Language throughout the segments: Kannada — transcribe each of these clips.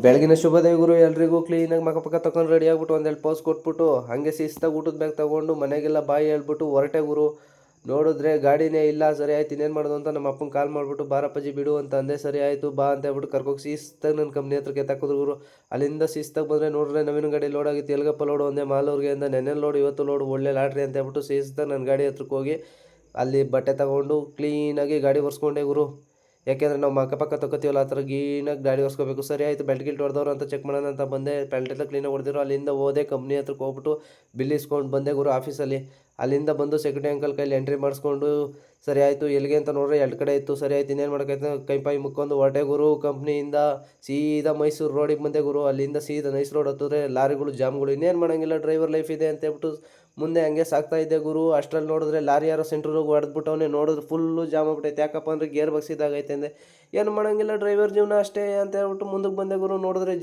ಬೆಳಗಿನ ಶುಭೋದಯ ಗುರು ಎಲ್ರಿಗೂ. ಕ್ಲೀನಾಗಿ ಮಕ್ಕ ತಗೊಂಡು ರೆಡಿ ಆಗ್ಬಿಟ್ಟು ಒಂದೆರಡು ಪೋಸ್ ಕೊಟ್ಬಿಟ್ಟು ಹಾಗೆ ಶಿಸ್ತಾಗಿ ಊಟದ ಬ್ಯಾಗ್ ತೊಗೊಂಡು ಮನೆಗೆಲ್ಲ ಬಾಯಿ ಹೇಳ್ಬಿಟ್ಟು ಹೊರಟೆ ಗುರು. ನೋಡಿದ್ರೆ ಗಾಡಿನೇ ಇಲ್ಲ. ಸರಿ ಆಯ್ತು ಇನ್ನೇನು ಮಾಡೋದು ಅಂತ ನಮ್ಮ ಅಪ್ಪನ ಕಾಲ್ ಮಾಡಿಬಿಟ್ಟು ಬಾರಪ್ಪಾಜಿ ಬಿಡು ಅಂತ ಅಂದೆ. ಸರಿ ಆಯಿತು ಬಾ ಅಂತ ಹೇಳ್ಬಿಟ್ಟು ಕರ್ಕೋಗಿ ಶಿಸ್ತಾಗಿ ನನ್ನ ಕಂಪ್ನಿ ಹತ್ರಕ್ಕೆ ತಕ್ಕಿದ್ರು ಗುರು. ಅಲ್ಲಿಂದ ಶಿಸ್ತಾಗಿ ಬಂದರೆ ನೋಡಿದ್ರೆ ನವೀನ ಗಾಡಿ ಲೋಡ್ ಆಗಿತ್ತು. ಎಲ್ಗಪ್ಪ ಲೋಡು ಒಂದೇ ಮಾಲೂರಿಗೆ ಅಂದ. ನೆನ್ನೆ ಲೋಡ್ ಇವತ್ತು ಲೋಡ್ ಒಳ್ಳೆ ಲಾಟ್ರಿ ಅಂತ ಹೇಳ್ಬಿಟ್ಟು ಶಿಸ್ತಾಗಿ ನನ್ನ ಗಾಡಿ ಹತ್ರಕ್ಕೆ ಹೋಗಿ ಅಲ್ಲಿ ಬಟ್ಟೆ ತಗೊಂಡು ಕ್ಲೀನಾಗಿ ಗಾಡಿ ಒರೆಸ್ಕೊಂಡೆ ಗುರು. ಯಾಕೆಂದರೆ ನಾವು ಅಕ್ಕಪಕ್ಕ ತಗೋತೀವಲ್ಲ ಆ ಥರ ಕ್ಲೀನಾಗಿ ಗಾಡಿ ಒರೆಸ್ಕೋಬೇಕು. ಸರಿ ಆಯಿತು ಬೆಲ್ಟ್ ಗಿಲ್ಟ್ ಹೊಡೆದವ್ರು ಅಂತ ಚೆಕ್ ಮಾಡೋಣ ಅಂತ ಬಂದೆ. ಬೆಲ್ಟ್ ಎಲ್ಲ ಕ್ಲೀನಾಗಿ ಹೊಡೆದಿರೋ. ಅಲ್ಲಿಂದ ಹೋದೆ ಕಂಪ್ನಿ ಹತ್ರಕ್ಕೆ ಹೋಗ್ಬಿಟ್ಟು ಬಿಲ್ ಇಸ್ಕೊಂಡು ಬಂದೆ ಗುರು ಆಫೀಸಲ್ಲಿ. ಅಲ್ಲಿಂದ ಬಂದು ಸೆಕ್ಯೂರಿಟಿ ಅಂಕಲ್ ಕೈಲಿ ಎಂಟ್ರಿ ಮಾಡಿಸ್ಕೊಂಡು ಸರಿ ಆಯಿತು ಎಲ್ಲಿಗೆ ಅಂತ ನೋಡ್ರೆ ಎರಡು ಕಡೆ ಇತ್ತು. ಸರಿ ಆಯ್ತು ಇನ್ನೇನು ಮಾಡೋಕ್ಕಾಯ್ತು ಕೈ ಮುಕ್ಕೊಂಡು ಹೊರಟೆ ಗುರು. ಕಂಪ್ನಿಯಿಂದ ಸೀದಾ ಮೈಸೂರು ರೋಡಿಗೆ ಬಂದೆ ಗುರು. ಅಲ್ಲಿಂದ ಸೀದಾ ನೈಸ್ ರೋಡ್ ಹತ್ತಿದ್ರೆ ಲಾರಿಗಳು ಜಾಮ್ಗಳು. ಇನ್ನೇನು ಮಾಡೋಂಗಿಲ್ಲ, ಡ್ರೈವರ್ ಲೈಫ್ ಇದೆ ಅಂತ ಹೇಳ್ಬಿಟ್ಟು ಮುಂದೆ ಹಂಗೆ ಸಾಕ್ತಾ ಇದ್ದೆ ಗುರು. ಅಷ್ಟರಲ್ಲಿ ನೋಡಿದ್ರೆ ಲಾರಿ ಯಾರೋ ಸೆಂಟ್ರಿಗೆ ಹೊಡೆದ್ಬಿಟ್ಟವನೇ. ನೋಡಿದ್ರೆ ಫುಲ್ಲು ಜಾಮ್ ಆಗ್ಬಿಟ್ಟೈತೆ. ಯಾಕಪ್ಪ ಅಂದರೆ ಗೇರ್ ಬಗ್ಸಿದಾಗೈತೆ ಅಂದೆ. ಏನು ಮಾಡೋಂಗಿಲ್ಲ, ಡ್ರೈವರ್ ಜೀವನ ಅಷ್ಟೇ ಅಂತ ಹೇಳ್ಬಿಟ್ಟು ಮುಂದಕ್ಕೆ ಬಂದೆ ಗುರು. ನೋಡಿದ್ರೆ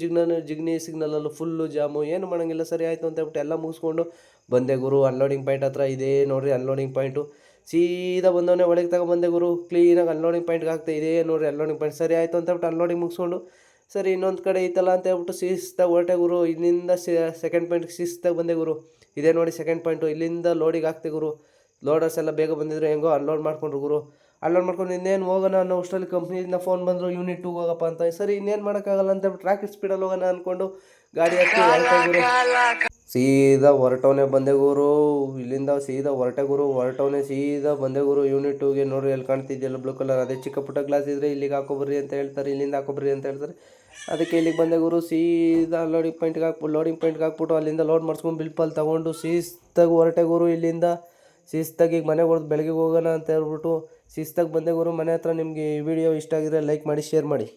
ಜಿಗ್ನಿ ಸಿಗ್ನಲಲ್ಲೂ ಫುಲ್ಲು ಜಾಮು. ಏನು ಮಾಡೋಂಗಿಲ್ಲ, ಸರಿ ಆಯಿತು ಅಂತ ಹೇಳ್ಬಿಟ್ಟು ಎಲ್ಲ ಮುಗಿಸ್ಕೊಂಡು ಬಂದೆ ಗುರು. ಅನ್ಲೋಡಿಂಗ್ ಪಾಯಿಂಟ್ ಹತ್ರ ಇದೆ ನೋಡಿರಿ ಅನ್ಲೋಡಿಂಗ್ ಪಾಯಿಂಟು. ಸೀದಾ ಬಂದವನೇ ಒಳಗೆ ತಗೊಬಂದೆ ಗುರು. ಕ್ಲೀನಾಗಿ ಅನ್ಲೋಡಿಂಗ್ ಪಾಯಿಂಟ್ಗೆ ಆಗ್ತಾ ಇದೆ ನೋಡಿರಿ ಅನ್ಲೋಡಿಂಗ್ ಪಾಯಿಂಟ್. ಸರಿ ಆಯಿತು ಅಂತ ಹೇಳ್ಬಿಟ್ಟು ಅನ್ಲೋಡಿಂಗ್ ಮುಗಿಸ್ಕೊಂಡು ಸರಿ ಇನ್ನೊಂದು ಕಡೆ ಐತಲ್ಲ ಅಂತ ಹೇಳ್ಬಿಟ್ಟು ಶಿಸ್ತಾಗಿ ಹೊರಟೆ ಗುರು. ಇಲ್ಲಿಂದ ಸೆಕೆಂಡ್ ಪಾಯಿಂಟ್ಗೆ ಶಿಸ್ತಾಗಿ ಬಂದೆ ಗುರು. ಇದೇ ನೋಡಿ ಸೆಕೆಂಡ್ ಪಾಯಿಂಟು. ಇಲ್ಲಿಂದ ಲೋಡಿಗೆ ಆಗ್ತೆ ಗುರು. ಲೋಡರ್ಸ್ ಎಲ್ಲ ಬೇಗ ಬಂದಿದ್ರು, ಹೆಂಗೋ ಅನ್ಲೋಡ್ ಮಾಡ್ಕೊಂಡ್ರು ಗುರು. ಅನ್ಲೋಡ್ ಮಾಡ್ಕೊಂಡು ಇನ್ನೇನು ಹೋಗೋಣ ಅನ್ನೋ ಅಷ್ಟರಲ್ಲಿ ಕಂಪ್ನಿಯಿಂದ ಫೋನ್ ಬಂದರು, ಯೂನಿಟ್ 2 ಹೋಗಪ್ಪ ಅಂತ. ಸರಿ ಇನ್ನೇನು ಮಾಡೋಕ್ಕಾಗಲ್ಲ ಅಂತ ಹೇಳ್ಬಿಟ್ಟು ರಾಕೆಟ್ ಸ್ಪೀಡಲ್ಲಿ ಹೋಗೋಣ ಅಂದ್ಕೊಂಡು ಗಾಡಿ ಹತ್ತಿ ಹೊರಟೆ ಗುರು. ಸೀದಾ ಹೊರಟವನೇ ಬಂದೆ ಗುರು. ಇಲ್ಲಿಂದ ಸೀದಾ ಹೊರಟೆ ಗುರು. ಹೊರಟವನೇ ಸೀದಾ ಬಂದೆ ಗುರು ಯೂನಿಟ್ 2ಗೆ. ನೋಡ್ರಿ ಎಲ್ಲಿ ಕಾಣ್ತಿದ್ಯಲ್ಲ ಬ್ಲೂ ಕಲರ್, ಅದೇ ಚಿಕ್ಕ ಪುಟ್ಟ ಗ್ಲಾಸ್ ಇದ್ದರೆ ಇಲ್ಲಿಗೆ ಹಾಕೊಬರ್ರಿ ಅಂತ ಹೇಳ್ತಾರೆ, ಇಲ್ಲಿಂದ ಹಾಕೊಬರ್ರಿ ಅಂತ ಹೇಳ್ತಾರೆ. ಅದಕ್ಕೆ ಇಲ್ಲಿಗೆ ಬಂದೆ ಗುರು. ಸೀದಾ ಲೋಡಿಂಗ್ ಪಾಯಿಂಟ್ಗೆ ಹಾಕ್ಬಿಟ್ಟು ಅಲ್ಲಿಂದ ಲೋಡ್ ಮಾಡಿಸ್ಕೊಂಡು ಬಿಲ್ ಪಲ್ ತೊಗೊಂಡು ಶಿಸ್ತಾಗಿ ಹೊರಟೆ ಗುರು. ಇಲ್ಲಿಂದ ಶಿಸ್ತಾಗಿ ಈಗ ಮನೆಗೆ ಹೊಡೆದು ಬೆಳಗ್ಗೆ ಹೋಗೋಣ ಅಂತ ಹೇಳ್ಬಿಟ್ಟು ಶಿಸ್ತಾಗಿ ಬಂದೆ ಗುರು ಮನೆ ಹತ್ರ. ನಿಮಗೆ ಈ ವಿಡಿಯೋ ಇಷ್ಟ ಆಗಿದ್ರೆ ಲೈಕ್ ಮಾಡಿ, ಶೇರ್ ಮಾಡಿ.